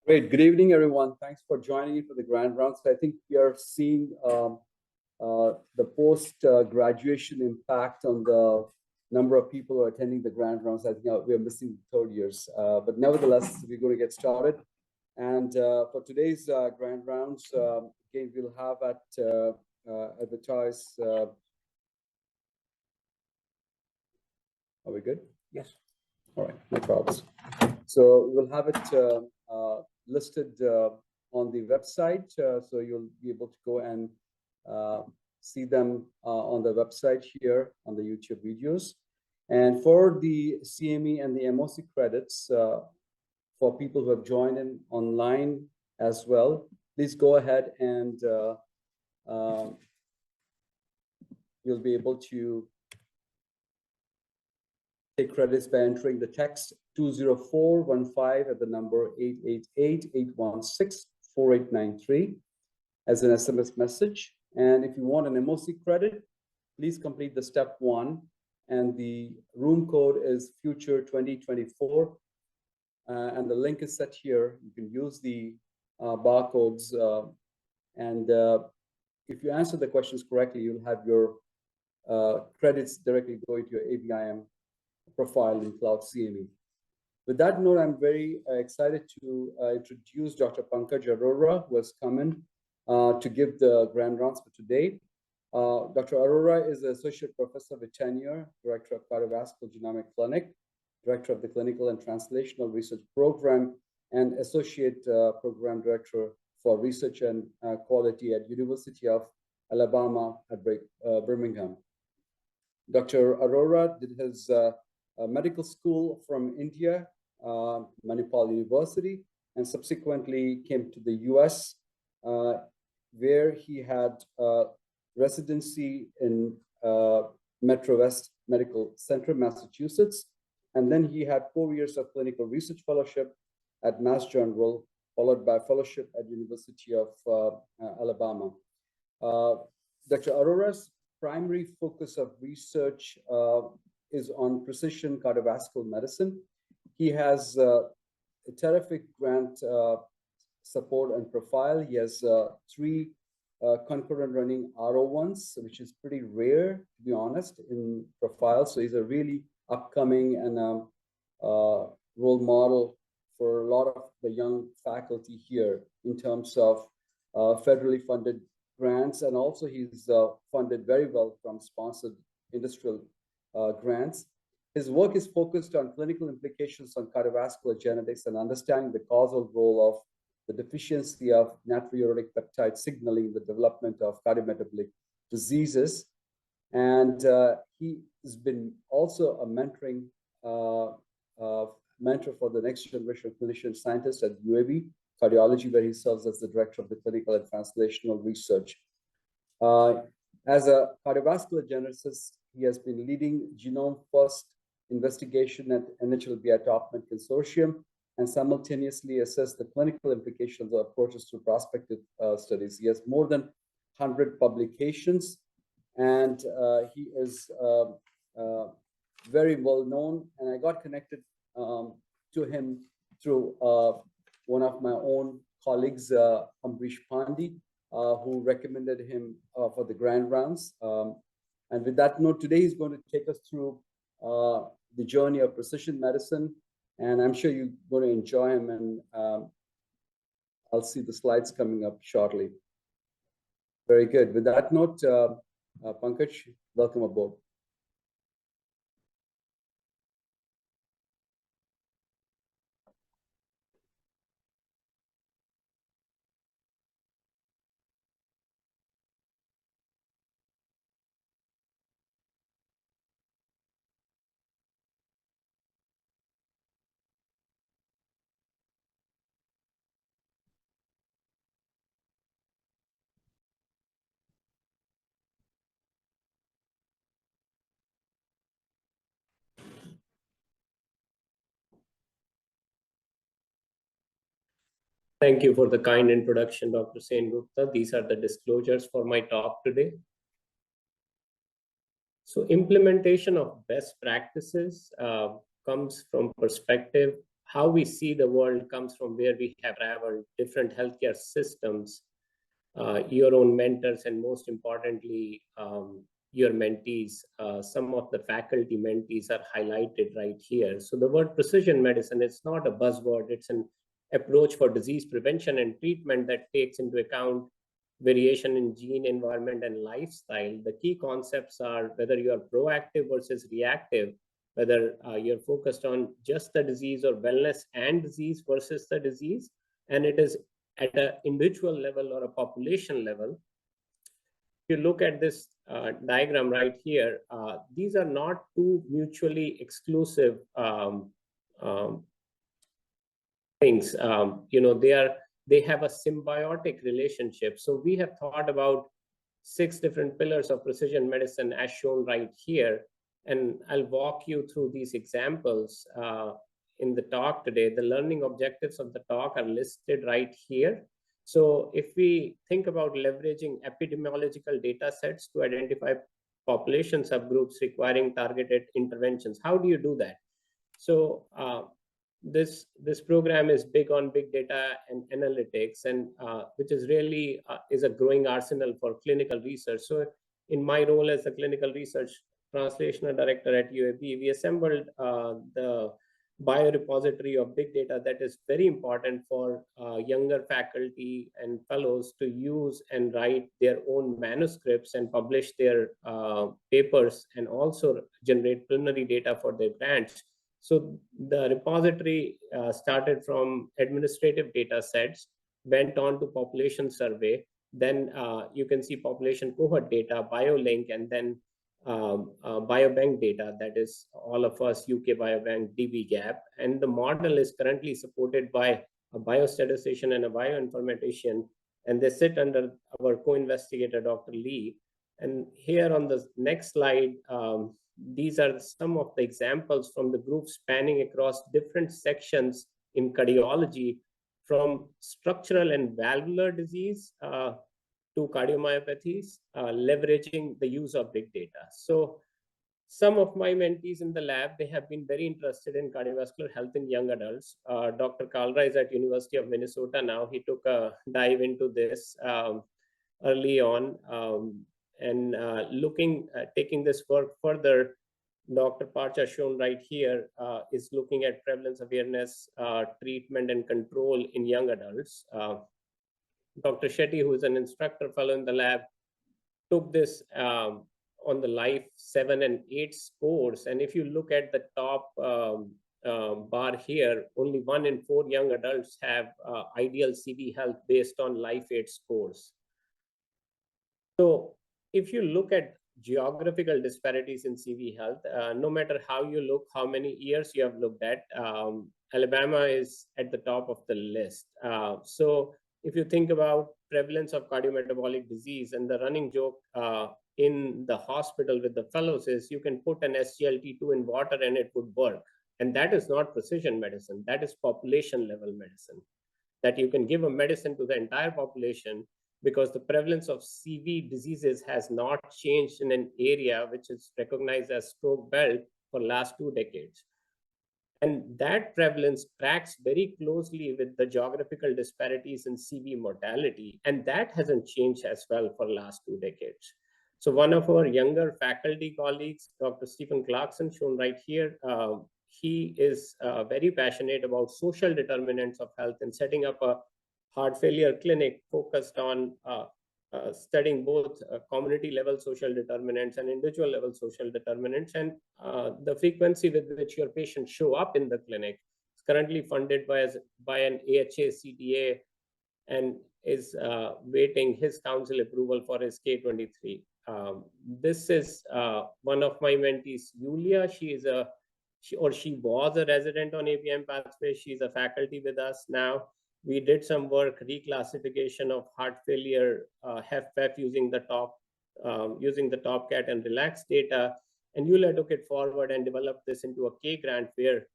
Great. Good evening, everyone. Thanks for joining in for the grand rounds. I think we are seeing the post-graduation impact on the number of people who are attending the grand rounds. I think we are missing third years. But nevertheless, we're going to get started. And for today's grand rounds, again, we'll have advertise. Are we good? Yes. All right, no problems. So we'll have it listed on the website, so you'll be able to go and see them on the website here on the YouTube videos. And for the CME and the MOC credits, for people who have joined in online as well, please go ahead and you'll be able to take credits by entering the text 20415 at the number 888-816-4893 as an SMS message. And if you want an MOC credit, please complete the step 1. And the room code is future 2024. And the link is set here. You can use the barcodes. And if you answer the questions correctly, you'll have your credits directly going to your ABIM profile in Cloud CME. With that note, I'm very excited to introduce Dr. Pankaj Arora, who has come in to give the grand rounds for today. Dr. Arora is an associate professor with tenure, director of Cardiovascular Genomic Clinic, director of the Clinical and Translational Research Program, and associate program director for research and quality at University of Alabama at Birmingham. Dr. Arora did his medical school from India, Manipal University, and subsequently came to the US, where he had residency in Metro West Medical Center, Massachusetts. And then he had 4 years of clinical research fellowship at Mass General, followed by fellowship at University of Alabama. Dr. Arora's primary focus of research is on precision cardiovascular medicine. He has a terrific grant support and profile. He has 3 concurrent running R01s, which is pretty rare, to be honest, in profile. So he's a really upcoming and role model for a lot of the young faculty here in terms of federally funded grants. And also he's funded very well from sponsored industrial grants. His work is focused on clinical implications on cardiovascular genetics and understanding the causal role of the deficiency of natriuretic peptide signaling in the development of cardiometabolic diseases. And he has been also a mentor for the next generation of clinician scientists at UAB Cardiology, where he serves as the director of the clinical and translational research. As a cardiovascular geneticist, he has been leading genome-first investigation at NHLBI Topman Consortium and simultaneously assess the clinical implications of approaches to prospective studies. He has more than 100 publications, and he is very well known. And I got connected to him through one of my own colleagues, Ambrish Pandey, who recommended him for the grand rounds. And with that note, today he's going to take us through the journey of precision medicine. And I'm sure you're going to enjoy him. And I'll see the slides coming up shortly. Very good. With that note, Pankaj, welcome aboard. Thank you for the kind introduction, Dr. Sen Gupta. These are the disclosures for my talk today. So implementation of best practices comes from perspective how we see the world comes from where we have traveled, different healthcare systems, your own mentors, and most importantly, your mentees. Some of the faculty mentees are highlighted right here. So the word precision medicine, it's not a buzzword, it's an approach for disease prevention and treatment that takes into account variation in gene, environment, and lifestyle. The key concepts are whether you are proactive versus reactive, whether you're focused on just the disease or wellness and disease versus the disease, and it is at an individual level or a population level. If you look at this diagram right here, these are not two mutually exclusive things. They have a symbiotic relationship. So we have thought about 6 different pillars of precision medicine as shown right here, and I'll walk you through these examples in the talk today. The learning objectives of the talk are listed right here. So if we think about leveraging epidemiological data sets to identify population subgroups requiring targeted interventions, how do you do that? So this program is big on big data and analytics, and which is really is a growing arsenal for clinical research. So in my role as a clinical research translational director at UAB, we assembled the biorepository of big data that is very important for younger faculty and fellows to use and write their own manuscripts and publish their papers, and also generate preliminary data for their grants. So the repository started from administrative data sets, went on to population survey, then you can see population cohort data, biolink, and then biobank data, that is all of us, UK Biobank, dbGaP. And the model is currently supported by a biostatistician and a bioinformatician, and they sit under our co-investigator, Dr. Lee. And here on the next slide, these are some of the examples from the group spanning across different sections in cardiology, from structural and valvular disease to cardiomyopathies, leveraging the use of big data. So some of my mentees in the lab, they have been very interested in cardiovascular health in young adults. Dr. Kalra is at University of Minnesota now. He took a dive into this early on. And taking this work further, Dr. Parcha, shown right here, is looking at prevalence, awareness, treatment, and control in young adults. Dr. Shetty, who is an instructor fellow in the lab, took this on the Life 7 and 8 scores. And if you look at the top bar here, only 1 in 4 young adults have ideal CV health based on Life 8 scores. So if you look at geographical disparities in CV health, no matter how you look, how many years you have looked at, Alabama is at the top of the list. So if you think about prevalence of cardiometabolic disease, and the running joke in the hospital with the fellows is you can put an SGLT2 in water and it would work. And that is not precision medicine, that is population level medicine, that you can give a medicine to the entire population, because the prevalence of CV diseases has not changed in an area which is recognized as stroke belt for last 2 decades. And that prevalence tracks very closely with the geographical disparities in CV mortality. And that hasn't changed as well for last 2 decades. So one of our younger faculty colleagues, Dr. Stephen Clarkson, shown right here, he is very passionate about social determinants of health and setting up a heart failure clinic focused on studying both community level social determinants and individual level social determinants, and the frequency with which your patients show up in the clinic. It's currently funded by an AHA CTA and is waiting his council approval for his K23. This is one of my mentees, Yulia. She was a resident on ABM pathway. She's a faculty with us now. We did some work, reclassification of heart failure, HFpEF using the TopCat and RELAX data. And Yulia took it forward and developed this into a K grant where,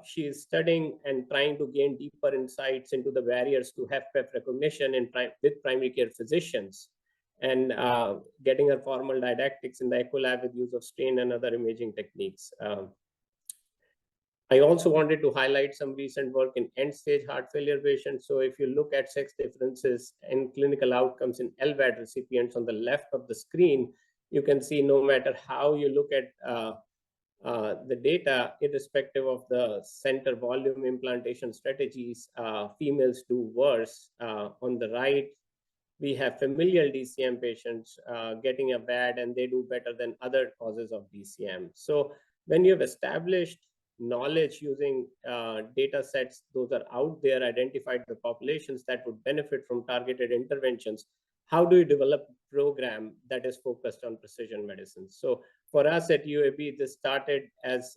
she is studying and trying to gain deeper insights into the barriers to HFpEF recognition with primary care physicians, and getting her formal didactics in the echo lab with use of strain and other imaging techniques. I also wanted to highlight some recent work in end-stage heart failure patients. So if you look at sex differences in clinical outcomes in LVAD recipients on the left of the screen, you can see no matter how you look at the data, irrespective of the center volume implantation strategies, females do worse. On the right, we have familial DCM patients getting a VAD, and they do better than other causes of DCM. So when you have established knowledge using data sets, those are out there, identified the populations that would benefit from targeted interventions, how do you develop a program that is focused on precision medicine? So for us at UAB, this started as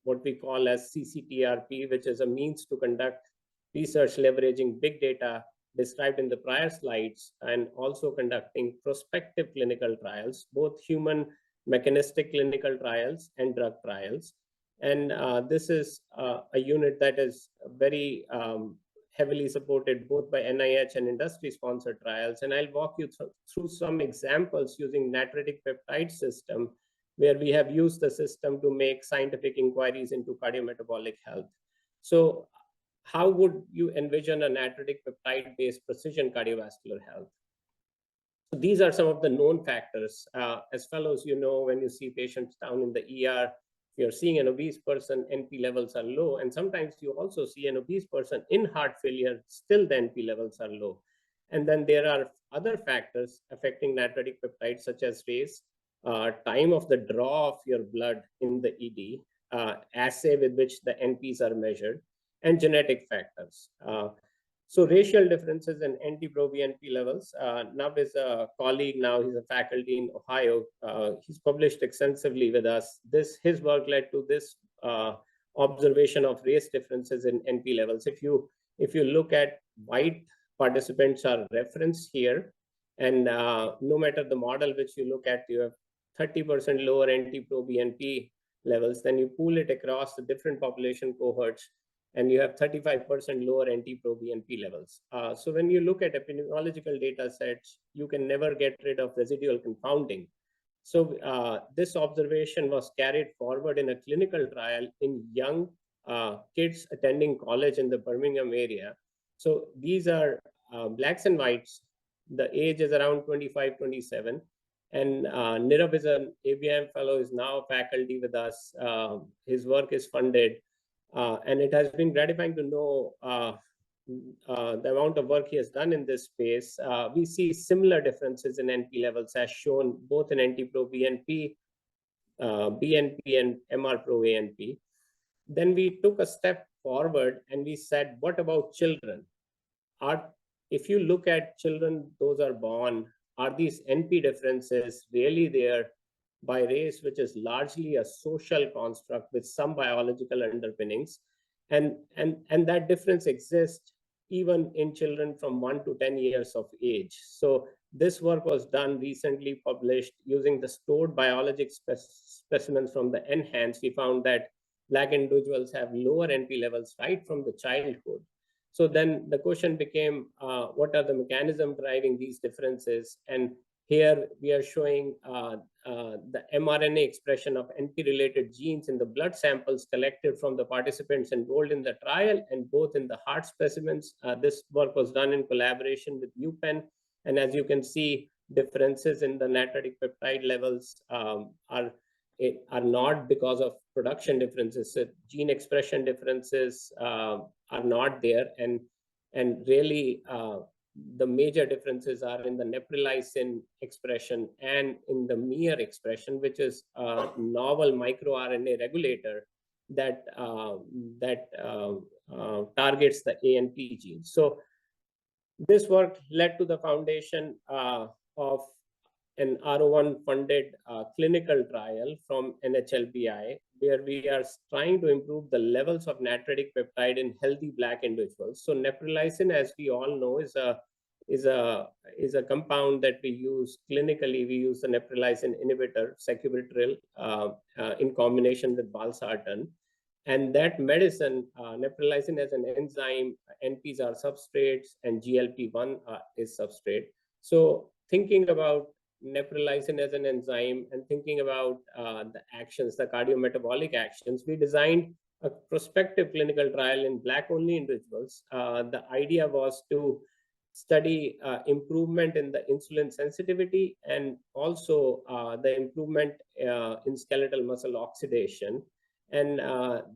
what we call as CCTRP, which is a means to conduct research leveraging big data described in the prior slides, and also conducting prospective clinical trials, both human mechanistic clinical trials and drug trials. And this is a unit that is very heavily supported both by NIH and industry-sponsored trials. And I'll walk you through some examples using natriuretic peptide system, where we have used the system to make scientific inquiries into cardiometabolic health. So how would you envision a natriuretic peptide-based precision cardiovascular health? So these are some of the known factors. As fellows, you know, when you see patients down in the ER, you're seeing an obese person, NP levels are low. And sometimes you also see an obese person in heart failure, still the NP levels are low. And then there are other factors affecting natriuretic peptides, such as race, time of the draw of your blood in the ED, assay with which the NPs are measured, and genetic factors. So racial differences in NT-proBNP levels. Nav is a colleague now, he's a faculty in Ohio. He's published extensively with us. His work led to this observation of race differences in NP levels. If you look at white participants are referenced here, and no matter the model which you look at, you have 30% lower NT-proBNP levels. Then you pool it across the different population cohorts, and you have 35% lower NT-proBNP levels. So when you look at epidemiological data sets, you can never get rid of residual confounding. So this observation was carried forward in a clinical trial in young kids attending college in the Birmingham area. So these are blacks and whites. The age is around 25, 27. And Nirav is an ABM fellow, is now faculty with us. His work is funded. And it has been gratifying to know the amount of work he has done in this space. We see similar differences in NP levels as shown both in NT-proBNP, BNP, and MR-proANP. Then we took a step forward and we said, what about children? If you look at children, those are born, are these NP differences really there by race, which is largely a social construct with some biological underpinnings? And that difference exists even in children from 1 to 10 years of age. So this work was done recently, published using the stored biologic specimens from the NHANES. We found that Black individuals have lower NP levels right from the childhood. So then the question became, what are the mechanisms driving these differences? And here we are showing the mRNA expression of NP-related genes in the blood samples collected from the participants enrolled in the trial, and both in the heart specimens. This work was done in collaboration with UPenn. And as you can see, differences in the natriuretic peptide levels are not because of production differences. So gene expression differences are not there. And really, the major differences are in the neprilysin expression and in the MER expression, which is a novel microRNA regulator that targets the ANP gene. So this work led to the foundation of an R01 funded clinical trial from NHLBI, where we are trying to improve the levels of natriuretic peptide in healthy Black individuals. So neprilysin, as we all know, is a compound that we use clinically. We use the neprilysin inhibitor, sacubitril, in combination with valsartan. And that medicine, neprilysin as an enzyme, NPs are substrates, and GLP-1 is substrate. So thinking about neprilysin as an enzyme and thinking about the actions, the cardiometabolic actions, we designed a prospective clinical trial in Black-only individuals. The idea was to study improvement in the insulin sensitivity and also the improvement in skeletal muscle oxidation. And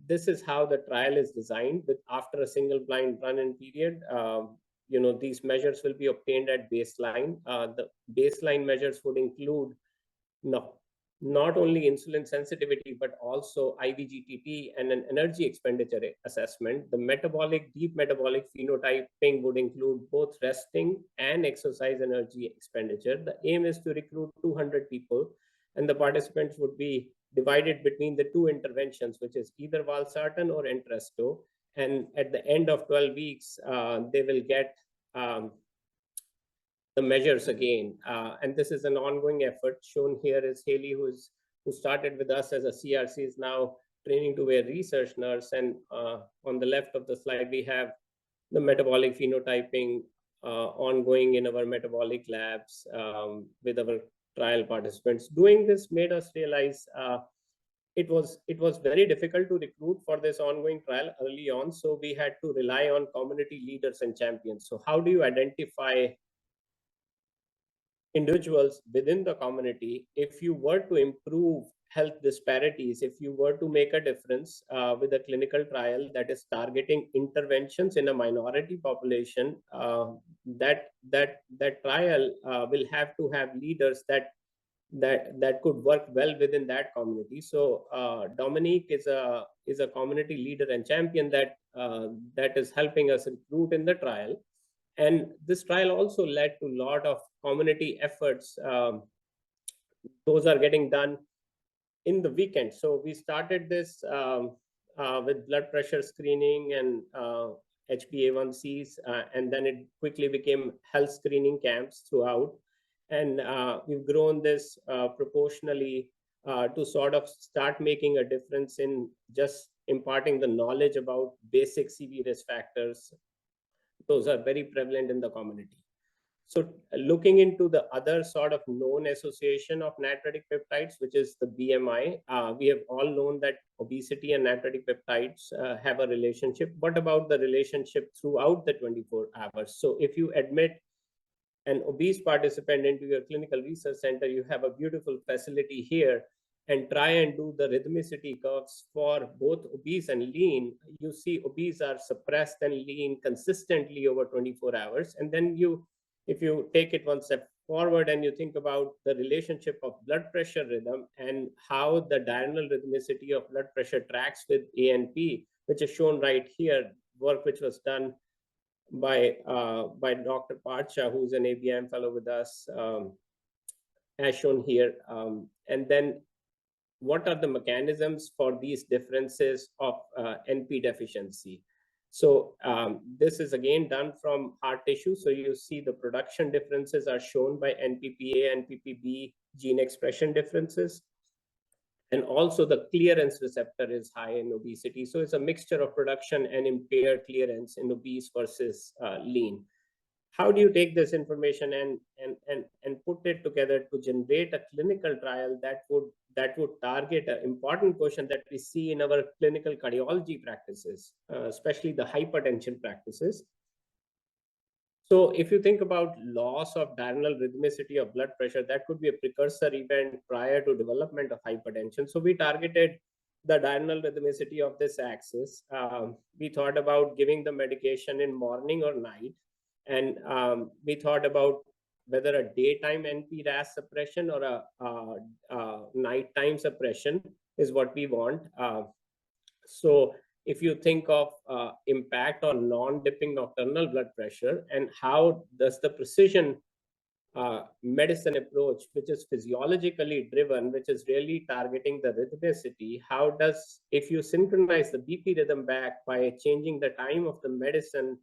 this is how the trial is designed. With after a single blind run-in period, these measures will be obtained at baseline. The baseline measures would include not only insulin sensitivity, but also IVGTT and an energy expenditure assessment. The deep metabolic phenotyping would include both resting and exercise energy expenditure. The aim is to recruit 200 people, and the participants would be divided between the two interventions, which is either valsartan or Entresto. And at the end of 12 weeks, they will get the measures again. And this is an ongoing effort. Shown here is Haley, who started with us as a CRC, is now training to be a research nurse. And on the left of the slide, we have the metabolic phenotyping ongoing in our metabolic labs with our trial participants. Doing this made us realize it was very difficult to recruit for this ongoing trial early on. So we had to rely on community leaders and champions. So how do you identify individuals within the community if you were to improve health disparities, if you were to make a difference with a clinical trial that is targeting interventions in a minority population? That trial will have to have leaders that could work well within that community. So Dominique is a community leader and champion that is helping us recruit in the trial. And this trial also led to a lot of community efforts. Those are getting done in the weekend. So we started this with blood pressure screening and HbA1cs, and then it quickly became health screening camps throughout. And we've grown this proportionally to sort of start making a difference in just imparting the knowledge about basic CV risk factors. Those are very prevalent in the community. So looking into the other sort of known association of natriuretic peptides, which is the BMI, we have all known that obesity and natriuretic peptides have a relationship. What about the relationship throughout the 24 hours? So if you admit an obese participant into your clinical research center, you have a beautiful facility here, and try and do the rhythmicity curves for both obese and lean. You see obese are suppressed and lean consistently over 24 hours. And then if you take it one step forward and you think about the relationship of blood pressure rhythm and how the diurnal rhythmicity of blood pressure tracks with ANP, which is shown right here, work which was done by Dr. Parcha, who's an ABM fellow with us, as shown here. And then what are the mechanisms for these differences of NP deficiency? So this is again done from heart tissue. So you see the production differences are shown by NPPA and NPPB gene expression differences. And also the clearance receptor is high in obesity. So it's a mixture of production and impaired clearance in obese versus lean. How do you take this information and put it together to generate a clinical trial that would target an important question that we see in our clinical cardiology practices, especially the hypertension practices? So if you think about loss of diurnal rhythmicity of blood pressure, that could be a precursor event prior to development of hypertension. So we targeted the diurnal rhythmicity of this axis. We thought about giving the medication in morning or night. And we thought about whether a daytime NP-RAS suppression or a nighttime suppression is what we want. So if you think of impact on non-dipping nocturnal blood pressure, and how does the precision medicine approach, which is physiologically driven, which is really targeting the rhythmicity, how does, if you synchronize the BP rhythm back by changing the time of the medicine,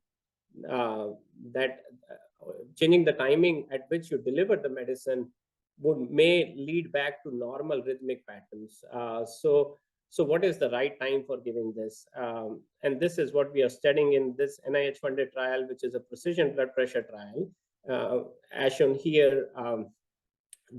changing the timing at which you deliver the medicine may lead back to normal rhythmic patterns. So what is the right time for giving this? And this is what we are studying in this NIH-funded trial, which is a precision blood pressure trial. As shown here,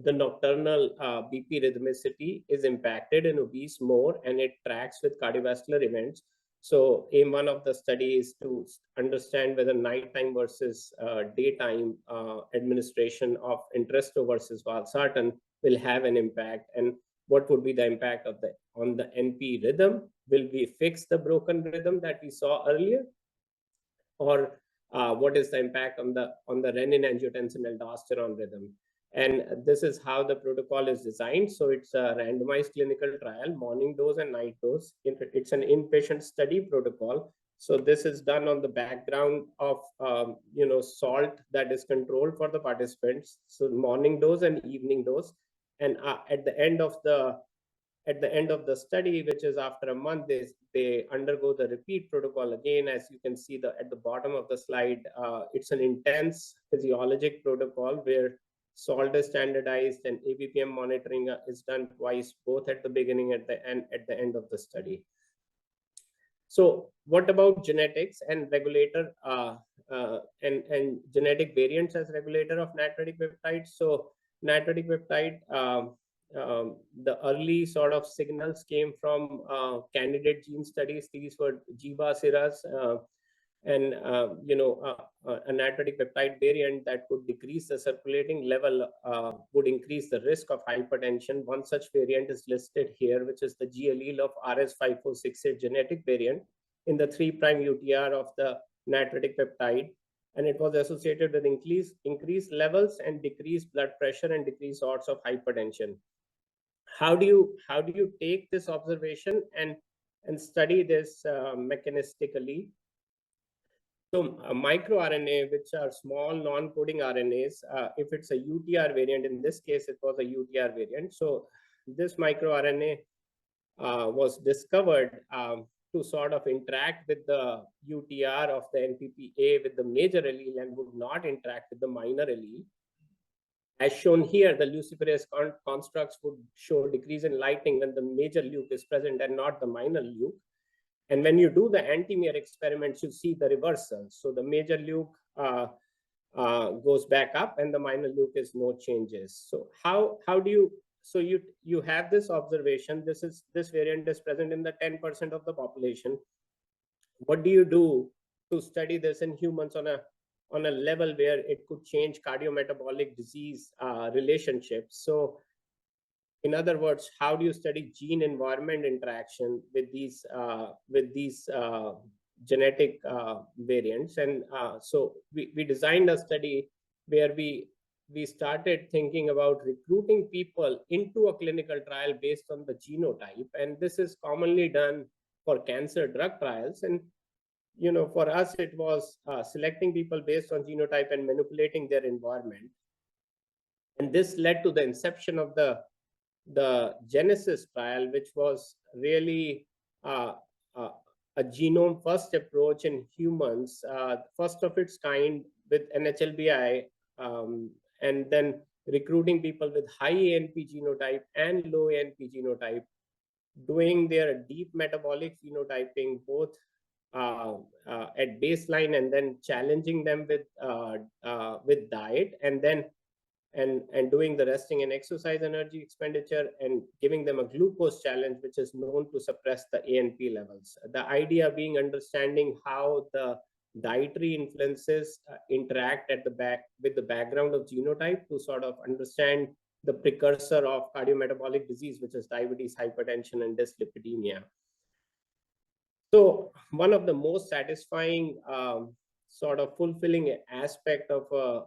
the nocturnal BP rhythmicity is impacted in obese more, and it tracks with cardiovascular events. So aim one of the studies to understand whether nighttime versus daytime administration of Entresto versus valsartan will have an impact, and what would be the impact of on the NP rhythm. Will we fix the broken rhythm that we saw earlier, or what is the impact on the renin-angiotensin-aldosterone rhythm? And this is how the protocol is designed. So it's a randomized clinical trial, morning dose and night dose. It's an inpatient study protocol. So this is done on the background of salt that is controlled for the participants. So morning dose and evening dose. And at the end of the study, which is after a month, they undergo the repeat protocol again. As you can see at the bottom of the slide, it's an intense physiologic protocol where salt is standardized and ABPM monitoring is done twice, both at the beginning and at the end of the study. So what about genetics and regulator and genetic variants as regulator of natriuretic peptides? So natriuretic peptide, the early sort of signals came from candidate gene studies. These were Jiva Siras, and a natriuretic peptide variant that could decrease the circulating level would increase the risk of hypertension. One such variant is listed here, which is the G allele of RS5468 genetic variant in the 3' UTR of the natriuretic peptide, and it was associated with increased levels and decreased blood pressure and decreased odds of hypertension. How do you take this observation and study this mechanistically? So microRNA, which are small non-coding RNAs, if it's a UTR variant, in this case, it was a UTR variant. So this microRNA was discovered to sort of interact with the UTR of the NPPA with the major allele and would not interact with the minor allele. As shown here, the luciferase constructs would show decrease in lighting when the major Luke is present and not the minor Luke. And when you do the anti-mirror experiments, you see the reversal. So the major Luke goes back up and the minor Luke is no changes. So how do you, so you have this observation, this variant is present in the 10% of the population. What do you do to study this in humans on a level where it could change cardiometabolic disease relationships? So in other words, how do you study gene environment interaction with these genetic variants? And so we designed a study where we started thinking about recruiting people into a clinical trial based on the genotype. And this is commonly done for cancer drug trials. And for us, it was selecting people based on genotype and manipulating their environment. And this led to the inception of the Genesis trial, which was really a genome first approach in humans, first of its kind with NHLBI, and then recruiting people with high ANP genotype and low ANP genotype, doing their deep metabolic phenotyping both at baseline and then challenging them with diet, and then and doing the resting and exercise energy expenditure and giving them a glucose challenge, which is known to suppress the ANP levels. The idea being understanding how the dietary influences interact with the background of genotype to sort of understand the precursor of cardiometabolic disease, which is diabetes, hypertension, and dyslipidemia. So one of the most satisfying sort of fulfilling aspect of a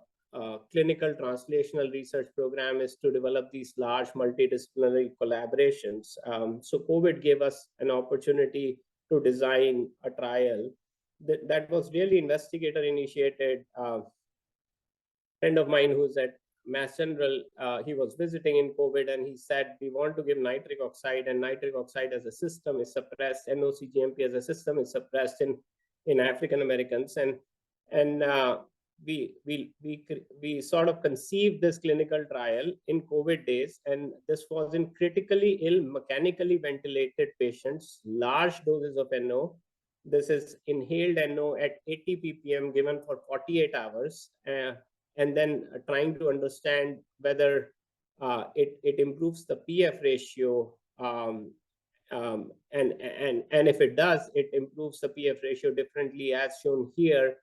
clinical translational research program is to develop these large multidisciplinary collaborations. So COVID gave us an opportunity to design a trial that was really investigator initiated. Friend of mine who's at Mass General, he was visiting in COVID and he said, we want to give nitric oxide, and nitric oxide as a system is suppressed, NOC-GMP as a system is suppressed in African Americans. And we sort of conceived this clinical trial in COVID days, and this was in critically ill, mechanically ventilated patients, large doses of NO. This is inhaled NO at 80 ppm given for 48 hours. And then trying to understand whether it improves the PF ratio, and if it does, it improves the PF ratio differently as shown here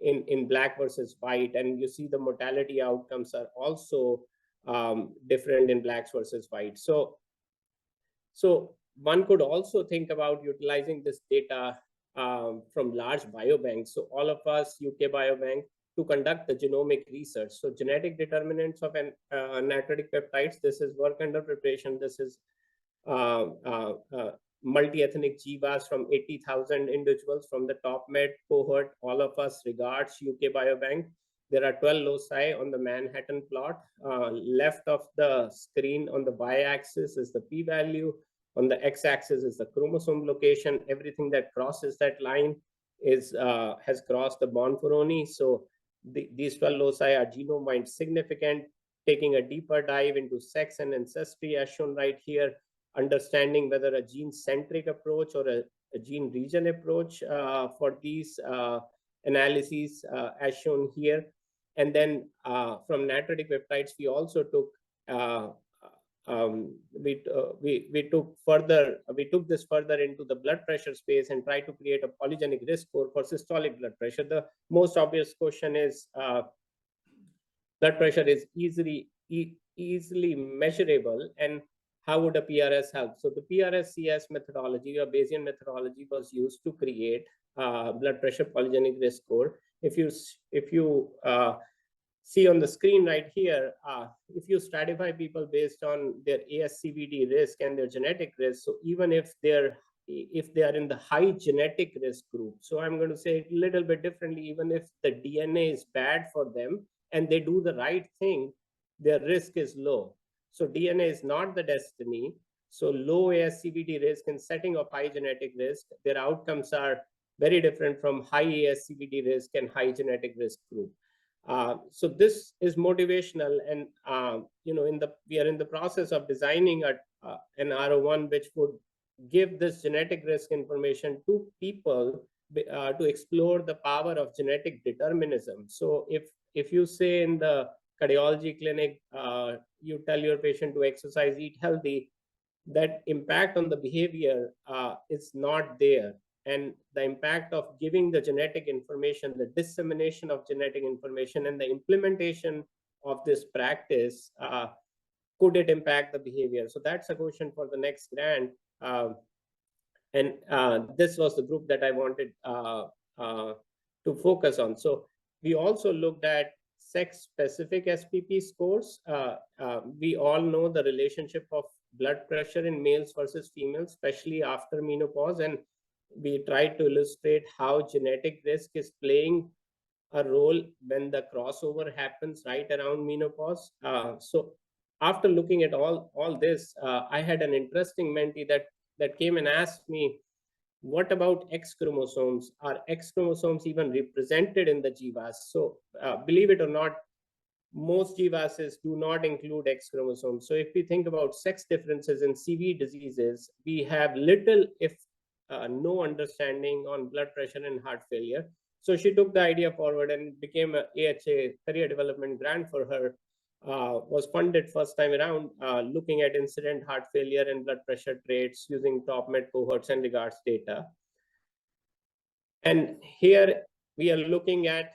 in black versus white. And you see the mortality outcomes are also different in blacks versus white. So one could also think about utilizing this data from large biobanks. So all of us, UK Biobank, to conduct the genomic research. So genetic determinants of natriuretic peptides, this is work under preparation. This is multi-ethnic GWAS from 80,000 individuals from the top med cohort. All of us regards UK Biobank. There are 12 loci on the Manhattan plot. Left of the screen on the y-axis is the p-value. On the x-axis is the chromosome location. Everything that crosses that line is has crossed the Bonferroni. So these 12 loci are genome-wide significant. Taking a deeper dive into sex and ancestry as shown right here, understanding whether a gene-centric approach or a gene region approach for these analyses as shown here. And then from natriuretic peptides, we also took we took this further into the blood pressure space and tried to create a polygenic risk score for systolic blood pressure. The most obvious question is blood pressure is easily measurable, and how would a PRS help? So the PRS-CS methodology or Bayesian methodology was used to create blood pressure polygenic risk score. If you see on the screen right here, if you stratify people based on their ASCVD risk and their genetic risk, so even if they are in the high genetic risk group, so I'm going to say it a little bit differently, even if the DNA is bad for them and they do the right thing, their risk is low. So DNA is not the destiny. So low ASCVD risk and setting of high genetic risk, their outcomes are very different from high ASCVD risk and high genetic risk group. So this is motivational, and we are in the process of designing an R01 which would give this genetic risk information to people to explore the power of genetic determinism. So if you say in the cardiology clinic, you tell your patient to exercise, eat healthy, that impact on the behavior is not there. And the impact of giving the genetic information, the dissemination of genetic information, and the implementation of this practice, could it impact the behavior? So that's a question for the next grant. And this was the group that I wanted to focus on. So we also looked at sex-specific SPP scores. We all know the relationship of blood pressure in males versus females, especially after menopause. And we tried to illustrate how genetic risk is playing a role when the crossover happens right around menopause. So after looking at all this, I had an interesting mentee that came and asked me, what about X chromosomes? Are X chromosomes even represented in the GWAS? So believe it or not, most GWASs do not include X chromosomes. So if we think about sex differences in CV diseases, we have little, if no understanding on blood pressure and heart failure. So she took the idea forward and became a AHA career development grant for her. Was funded first time around, looking at incident heart failure and blood pressure traits using top med cohorts and regards data. And here we are looking at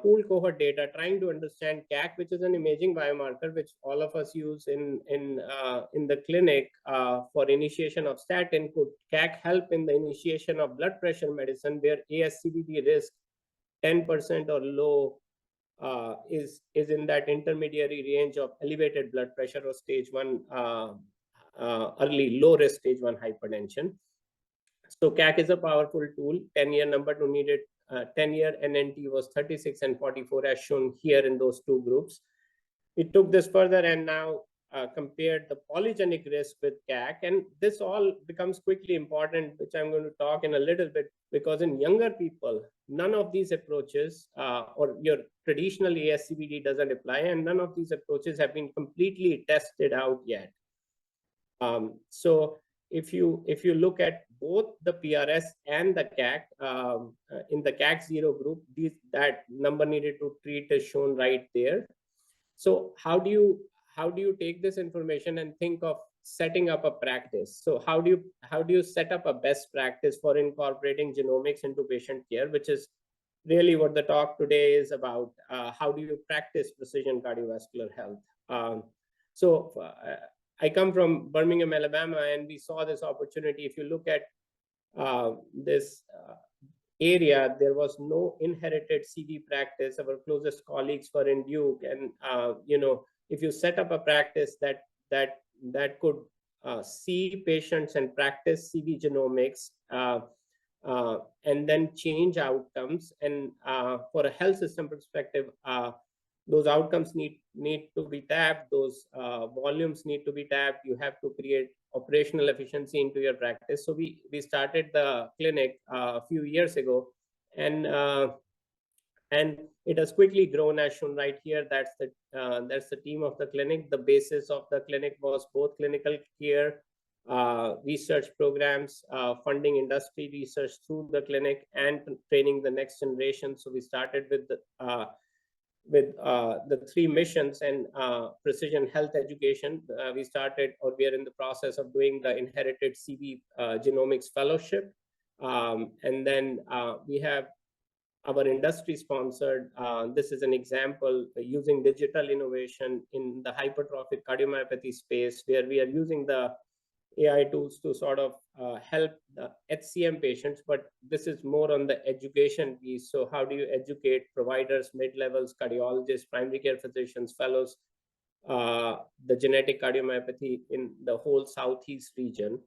pooled cohort data, trying to understand CAC, which is an imaging biomarker, which all of us use in the clinic for initiation of statin. Could CAC help in the initiation of blood pressure medicine, where ASCVD risk 10% or low is in that intermediary range of elevated blood pressure or stage 1 early low risk stage 1 hypertension. So CAC is a powerful tool. 10-year number to needed 10-year NNT was 36 and 44 as shown here in those two groups. We took this further and now compared the polygenic risk with CAC, and this all becomes quickly important, which I'm going to talk in a little bit, because in younger people, none of these approaches or your traditional ASCVD doesn't apply, and none of these approaches have been completely tested out yet. So if you look at both the PRS and the CAC, in the CAC 0 group, that number needed to treat is shown right there. So how do how do you take this information and think of setting up a practice? So how do you set up a best practice for incorporating genomics into patient care, which is really what the talk today is about. How do you practice precision cardiovascular health? So I come from Birmingham, Alabama, and we saw this opportunity. If you look at this area, there was no inherited CV practice. Our closest colleagues were in Duke, and if you set up a practice that could see patients and practice CV genomics, and then change outcomes, and for a health system perspective, those outcomes need to be tapped, those volumes need to be tapped. You have to create operational efficiency into your practice. So we started the clinic a few years ago, and it has quickly grown, as shown right here. That's the team of the clinic. The basis of the clinic was both clinical care, research programs, funding industry research through the clinic, and training the next generation. So we started with the three missions and precision health education. We are in the process of doing the inherited CV genomics fellowship, and then we have our industry sponsored. This is an example using digital innovation in the hypertrophic cardiomyopathy space, where we are using the AI tools to sort of help the HCM patients, but this is more on the education piece. So how do you educate providers, mid-levels, cardiologists, primary care physicians, fellows, the genetic cardiomyopathy in the whole Southeast region?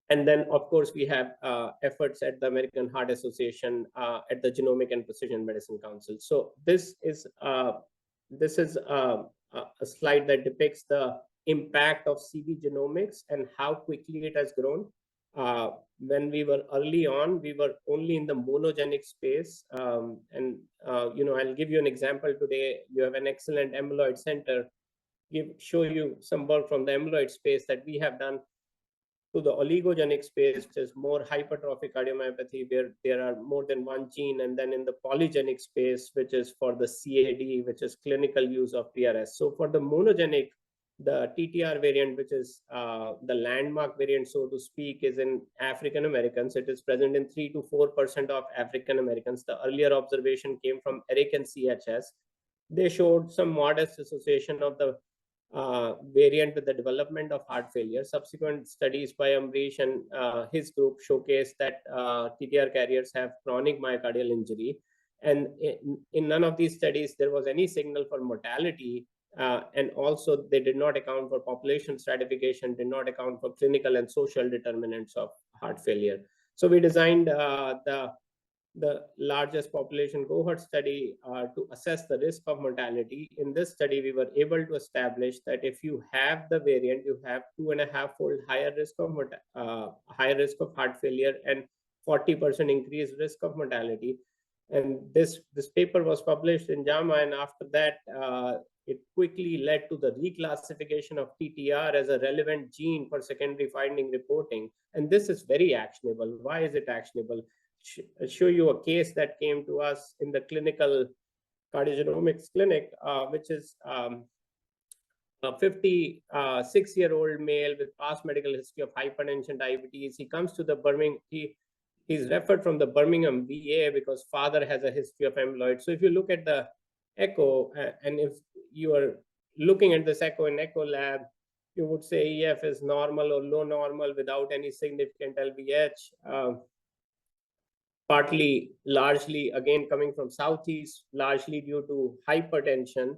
And then, of course, we have efforts at the American Heart Association, at the Genomic and Precision Medicine Council. So this is a slide that depicts the impact of CV genomics and how quickly it has grown. When we were early on, we were only in the monogenic space. I'll give you an example today. You have an excellent amyloid center. Show you some work from the amyloid space that we have done to the oligogenic space, which is more hypertrophic cardiomyopathy, where there are more than one gene, and then in the polygenic space, which is for the CAD, which is clinical use of PRS. So for the monogenic, the TTR variant, which is the landmark variant, so to speak, is in African Americans. It is present in 3 to 4% of African Americans. The earlier observation came from Eric and CHS. They showed some modest association of the variant with the development of heart failure. Subsequent studies by Amrish and his group showcased that TTR carriers have chronic myocardial injury. And in none of these studies, there was any signal for mortality. And also, they did not account for population stratification, did not account for clinical and social determinants of heart failure. So we designed the largest population cohort study to assess the risk of mortality. In this study, we were able to establish that if you have the variant, you have 2.5-fold higher risk of heart failure and 40% increased risk of mortality. And this paper was published in JAMA, and after that, it quickly led to the reclassification of TTR as a relevant gene for secondary finding reporting. And this is very actionable. Why is it actionable? Show you a case that came to us in the clinical cardiogenomics clinic, which is a 56-year-old male with past medical history of hypertension, diabetes. He comes to the Birmingham. He's referred from the Birmingham VA because father has a history of amyloid. So if you look at the echo, and if you are looking at this echo in echo lab, you would say EF is normal or low normal without any significant LVH. Largely, again, coming from Southeast, largely due to hypertension.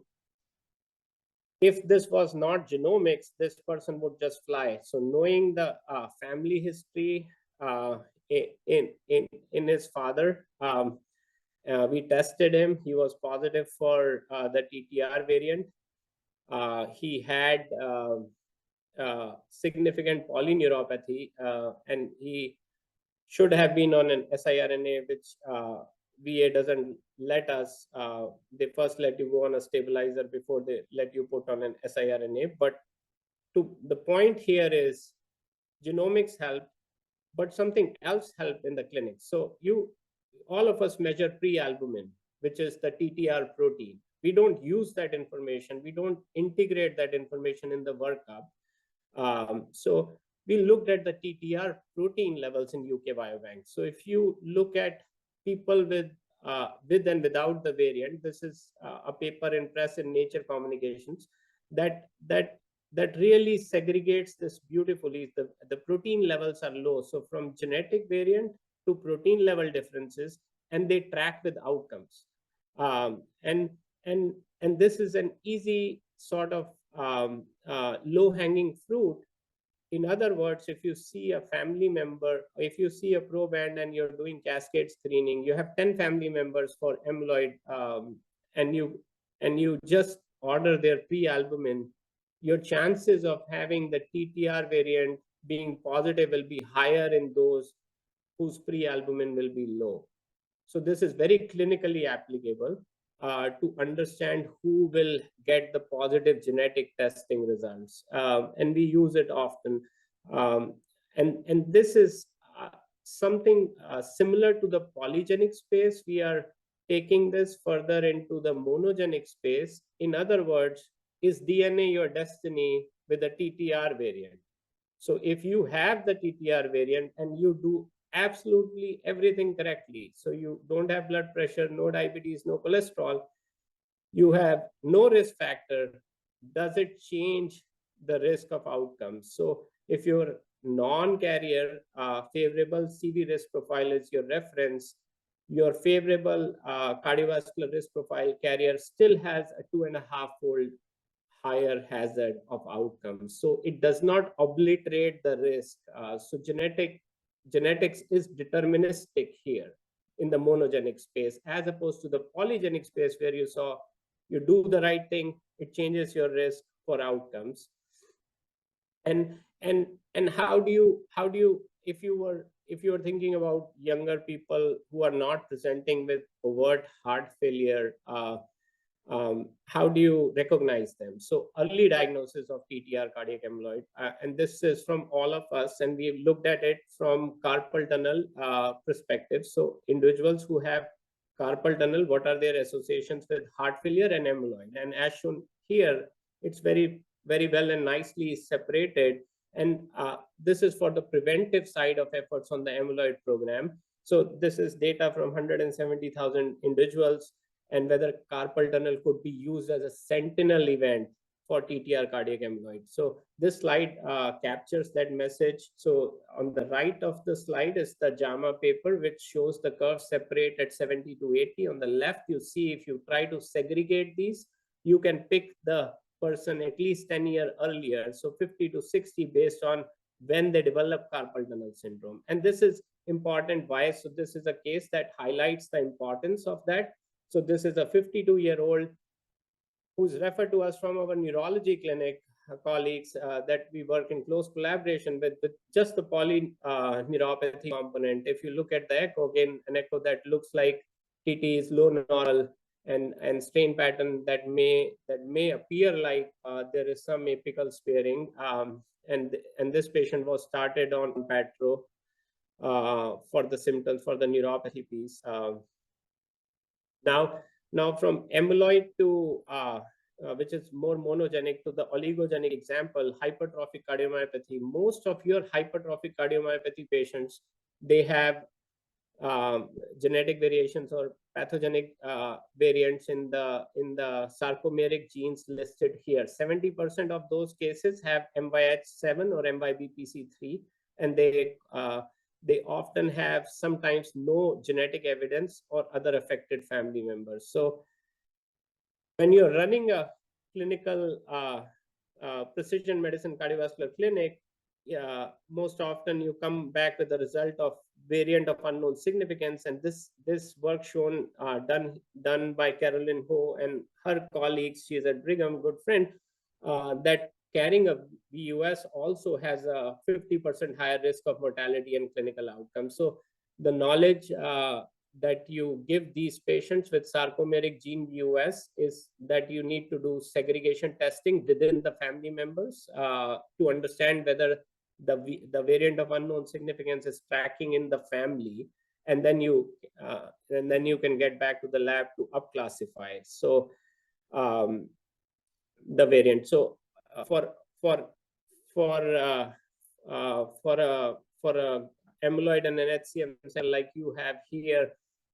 If this was not genomics, this person would just fly. So knowing the family history in his father, we tested him. He was positive for the TTR variant. He had significant polyneuropathy, and he should have been on an siRNA, which VA doesn't let us. They first let you go on a stabilizer before they let you put on an siRNA. But the point here is genomics helped, but something else helped in the clinic. So all of us measure prealbumin, which is the TTR protein. we don't use that information. We don't integrate that information in the workup. So we looked at the TTR protein levels in UK biobank. So if you look at people with and without the variant, this is a paper in Press in Nature Communications that really segregates this beautifully. The protein levels are low. So from genetic variant to protein level differences, and they track with outcomes. And this is an easy sort of low-hanging fruit. In other words, if you see a family member, if you see a proband and you're doing cascade screening, you have 10 family members for amyloid, and you just order their pre-albumin, your chances of having the TTR variant being positive will be higher in those whose pre-albumin will be low. So this is very clinically applicable to understand who will get the positive genetic testing results. And we use it often. And this is something similar to the polygenic space. We are taking this further into the monogenic space. In other words, is DNA your destiny with a TTR variant? So if you have the TTR variant and you do absolutely everything correctly, so you don't have blood pressure, no diabetes, no cholesterol, you have no risk factor, does it change the risk of outcomes? So if your non-carrier favorable CV risk profile is your reference, your favorable cardiovascular risk profile carrier still has a 2.5-fold higher hazard of outcomes. So it does not obliterate the risk. So genetics is deterministic here in the monogenic space, as opposed to the polygenic space where you saw you do the right thing, it changes your risk for outcomes. And how do you if you were thinking about younger people who are not presenting with overt heart failure, how do you recognize them? So early diagnosis of TTR cardiac amyloid, and this is from all of us, and we've looked at it from carpal tunnel perspective. So individuals who have carpal tunnel, what are their associations with heart failure and amyloid? And as shown here, it's very, very well and nicely separated. And this is for the preventive side of efforts on the amyloid program. So this is data from 170,000 individuals, and whether carpal tunnel could be used as a sentinel event for TTR cardiac amyloid. So this slide captures that message. So on the right of the slide is the JAMA paper, which shows the curve separate at 70 to 80. On the left, you see if you try to segregate these, you can pick the person at least 10 years earlier, so 50 to 60 based on when they develop carpal tunnel syndrome. And this is important. Why? So this is a case that highlights the importance of that. So this is a 52-year-old who's referred to us from our neurology clinic colleagues that we work in close collaboration with just the polyneuropathy component. If you look at the echo, again, an echo that looks like TT is low neural and strain pattern that may appear like there is some apical sparing. And this patient was started on Patro for the symptoms for the neuropathy piece. Now from amyloid to which is more monogenic, to the oligogenic example, hypertrophic cardiomyopathy. Most of your hypertrophic cardiomyopathy patients, they have genetic variations or pathogenic variants in the sarcomeric genes listed here. 70% of those cases have MYH7 or MYBPC3, and they often have sometimes no genetic evidence or other affected family members. So when you're running a clinical precision medicine cardiovascular clinic, most often you come back with the result of variant of unknown significance. And this work shown done by Carolyn Ho and her colleagues, she is at Brigham, good friend, that carrying a VUS also has a 50% higher risk of mortality and clinical outcomes. So the knowledge that you give these patients with sarcomeric gene VUS is that you need to do segregation testing within the family members to understand whether the variant of unknown significance is tracking in the family, and then you can get back to the lab to up classify. So the variant. So for a amyloid and an HCM cell like you have here,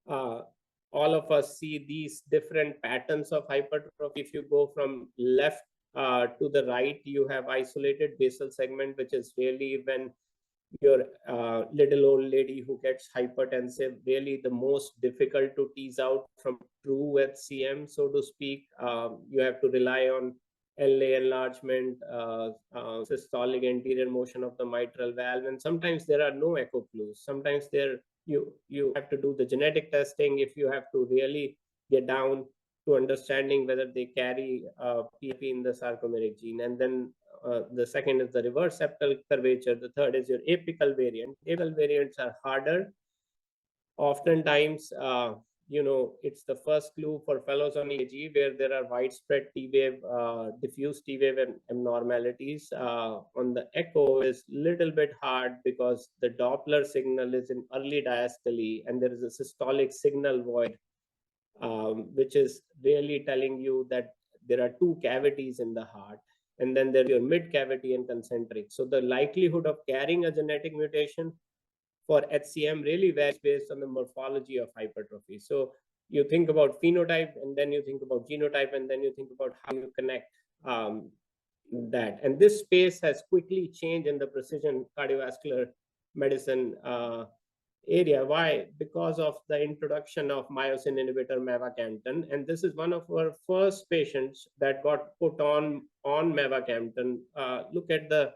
all of us see these different patterns of hypertrophy. If you go from left to the right, you have isolated basal segment, which is really when your little old lady who gets hypertensive, really the most difficult to tease out from true HCM, so to speak. You have to rely on LA enlargement, systolic anterior motion of the mitral valve, and sometimes there are no echo clues. Sometimes you have to do the genetic testing if you have to really get down to understanding whether they carry PFP in the sarcomeric gene. And then the second is the reverse septal curvature. The third is your apical variant. Apical variants are harder. Oftentimes, it's the first clue for fellows on EKG where there are widespread T-wave, diffuse T-wave abnormalities. On the echo is little bit hard because the Doppler signal is in early diastole and there is a systolic signal void, which is really telling you that there are two cavities in the heart. And then there's your mid cavity and concentric. So the likelihood of carrying a genetic mutation for HCM really varies based on the morphology of hypertrophy. So you think about phenotype, and then you think about genotype, and then you think about how you connect that. And this space has quickly changed in the precision cardiovascular medicine area. Why? Because of the introduction of myosin inhibitor mavacamten, and this is one of our first patients that got put on mavacamten. Look at the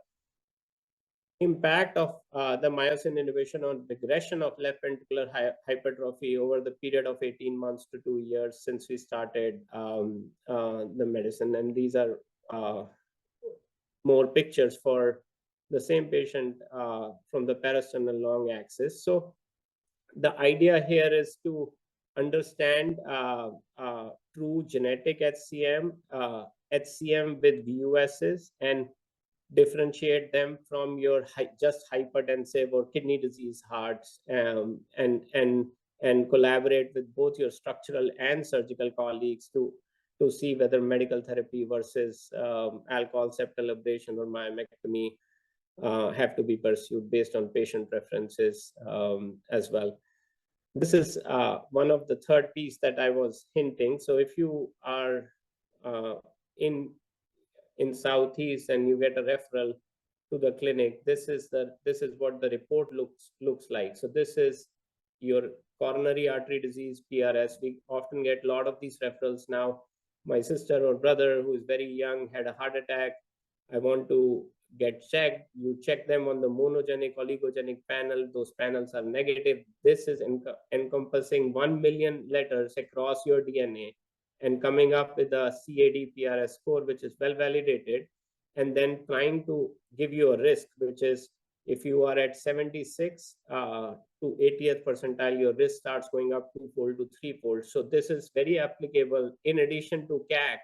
impact of the myosin inhibition on regression of left ventricular hypertrophy over the period of 18 months to 2 years since we started the medicine. And these are more pictures for the same patient from the parasternal long axis. So the idea here is to understand true genetic HCM, HCM with VUSs, and differentiate them from your just hypertensive or kidney disease hearts, and collaborate with both your structural and surgical colleagues to see whether medical therapy versus alcohol septal ablation or myomectomy have to be pursued based on patient preferences as well. This is one of the third piece that I was hinting. So if you are in Southeast and you get a referral to the clinic, this is what the report looks like. So this is your coronary artery disease, PRS. We often get a lot of these referrals now. My sister or brother who is very young had a heart attack. I want to get checked. You check them on the monogenic, oligogenic panel. Those panels are negative. This is encompassing 1 million letters across your DNA and coming up with a CAD-PRS score, which is well validated, and then trying to give you a risk, which is if you are at 76 to 80th percentile, your risk starts going up 2-fold to 3-fold. So this is very applicable in addition to CAC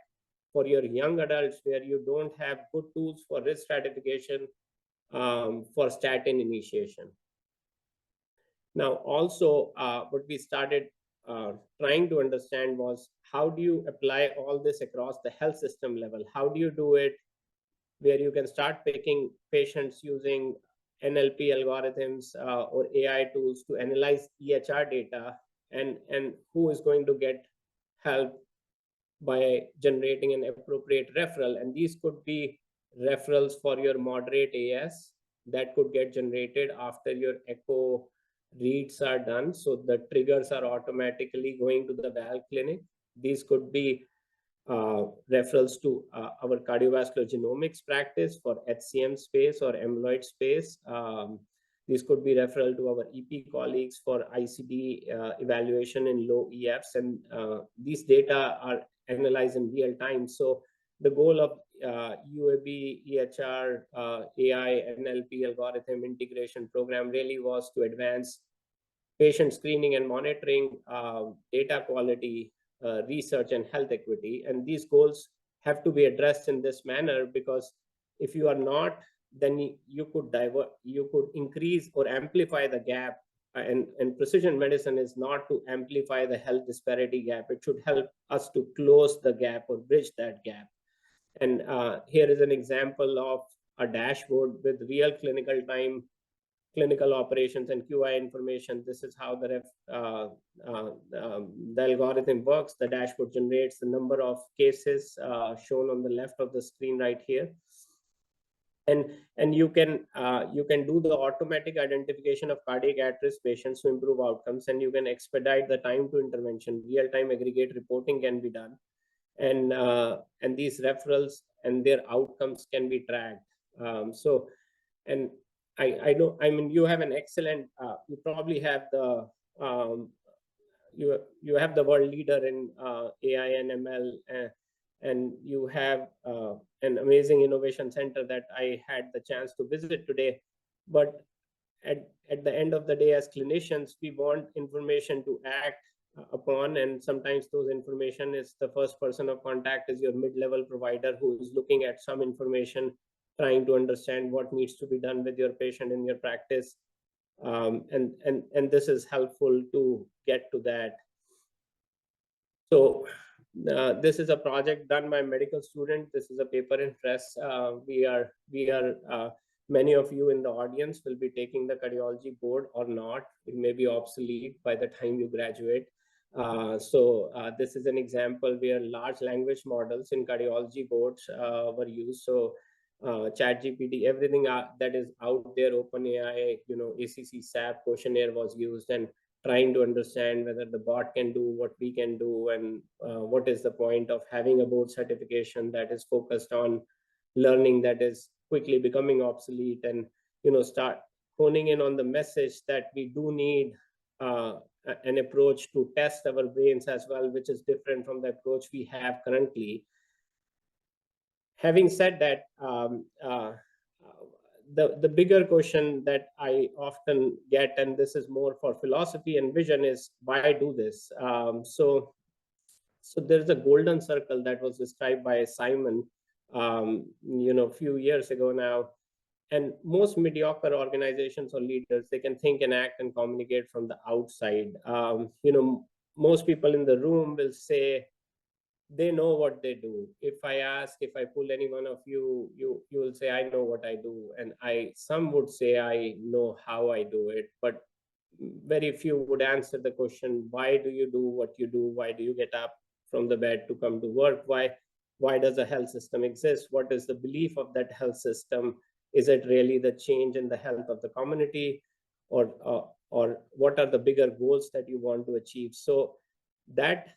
for your young adults where you don't have good tools for risk stratification for statin initiation. Now, also what we started trying to understand was how do you apply all this across the health system level? How do you do it where you can start picking patients using NLP algorithms or AI tools to analyze EHR data, and who is going to get help by generating an appropriate referral? And these could be referrals for your moderate AS that could get generated after your echo reads are done. So the triggers are automatically going to the valve clinic. These could be referrals to our cardiovascular genomics practice for HCM space or amyloid space. These could be referral to our EP colleagues for ICD evaluation in low EFs, and these data are analyzed in real time. So the goal of UAB, EHR, AI, NLP algorithm integration program really was to advance patient screening and monitoring, data quality, research, and health equity. And these goals have to be addressed in this manner, because if you are not, then you could increase or amplify the gap and precision medicine is not to amplify the health disparity gap. It should help us to close the gap or bridge that gap. And here is an example of a dashboard with real clinical operations and QI information. This is how the algorithm works. The dashboard generates the number of cases shown on the left of the screen right here. And you can do the automatic identification of cardiac at-risk patients to improve outcomes, and you can expedite the time to intervention. Real-time aggregate reporting can be done, and these referrals and their outcomes can be tracked. And I know, I mean, you have an excellent, you probably have the you have the world leader in AI and ML, and you have an amazing innovation center that I had the chance to visit today. But at the end of the day, as clinicians, we want information to act upon, and sometimes those information is the first person of contact is your mid-level provider who is looking at some information, trying to understand what needs to be done with your patient in your practice. And this is helpful to get to that. So this is a project done by a medical student. This is a paper in press. Many of you in the audience will be taking the cardiology board or not. It may be obsolete by the time you graduate. This is an example where large language models in cardiology boards were used. So ChatGPT, everything that is out there, OpenAI, ACC SAP questionnaire was used, and trying to understand whether the bot can do what we can do, and what is the point of having a board certification that is focused on learning that is quickly becoming obsolete, and start honing in on the message that we do need an approach to test our brains as well, which is different from the approach we have currently. Having said that, the bigger question that I often get, and this is more for philosophy and vision, is why do this? So there's a golden circle that was described by Simon, a few years ago now. And most mediocre organizations or leaders, they can think and act and communicate from the outside. Most people in the room will say, they know what they do. If I pull any one of you, you will say, I know what I do. And some would say, I know how I do it, but very few would answer the question, why do you do what you do? Why do you get up from the bed to come to work? Why does a health system exist? What is the belief of that health system? Is it really the change in the health of the community? Or what are the bigger goals that you want to achieve? So that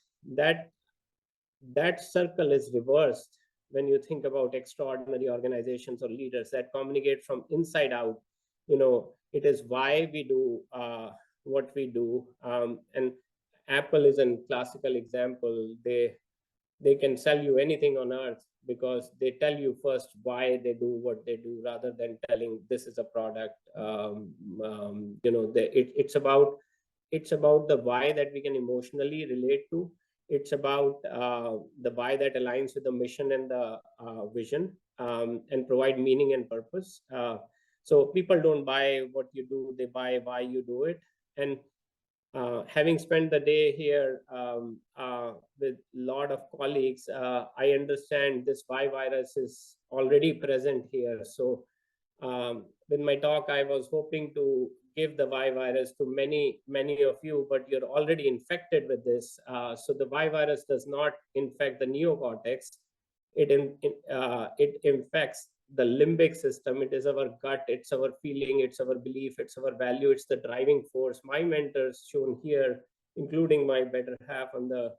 circle is reversed when you think about extraordinary organizations or leaders that communicate from inside out. It is why we do what we do. And Apple is a classical example. They can sell you anything on earth because they tell you first why they do what they do, rather than telling this is a product. It's about the why that we can emotionally relate to. It's about the why that aligns with the mission and the vision, and provide meaning and purpose. So people don't buy what you do, they buy why you do it. And having spent the day here with a lot of colleagues, I understand this why virus is already present here. So with my talk, I was hoping to give the Y virus to many of you, but you're already infected with this. So the Y virus does not infect the neocortex. It infects the limbic system. It is our gut, it's our feeling, it's our belief, it's our value, it's the driving force. My mentors shown here, including my better half on the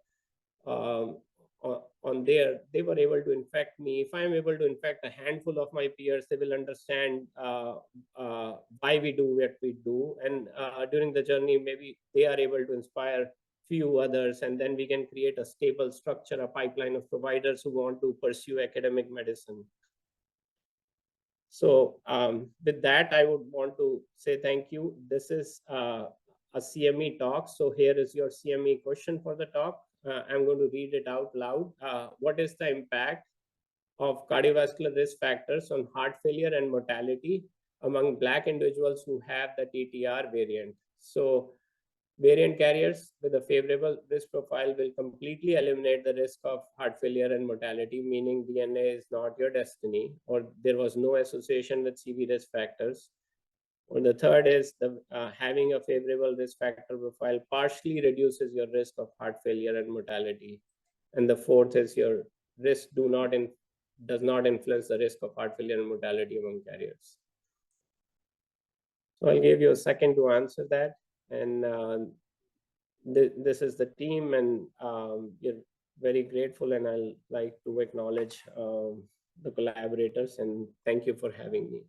they were able to infect me. If I'm able to infect a handful of my peers, they will understand why we do what we do. And during the journey, maybe they are able to inspire few others, and then we can create a stable structure, a pipeline of providers who want to pursue academic medicine. So with that, I would want to say thank you. This is a CME talk. So here is your CME question for the talk. I'm going to read it out loud. What is the impact of cardiovascular risk factors on heart failure and mortality among Black individuals who have the TTR variant? So variant carriers with a favorable risk profile will completely eliminate the risk of heart failure and mortality, meaning DNA is not your destiny, or there was no association with CV risk factors. Or the third is having a favorable risk factor profile partially reduces your risk of heart failure and mortality. And the fourth is your risk does not influence the risk of heart failure and mortality among carriers. So I'll give you a second to answer that. And this is the team, and we're very grateful, and I'd like to acknowledge the collaborators, and thank you for having me.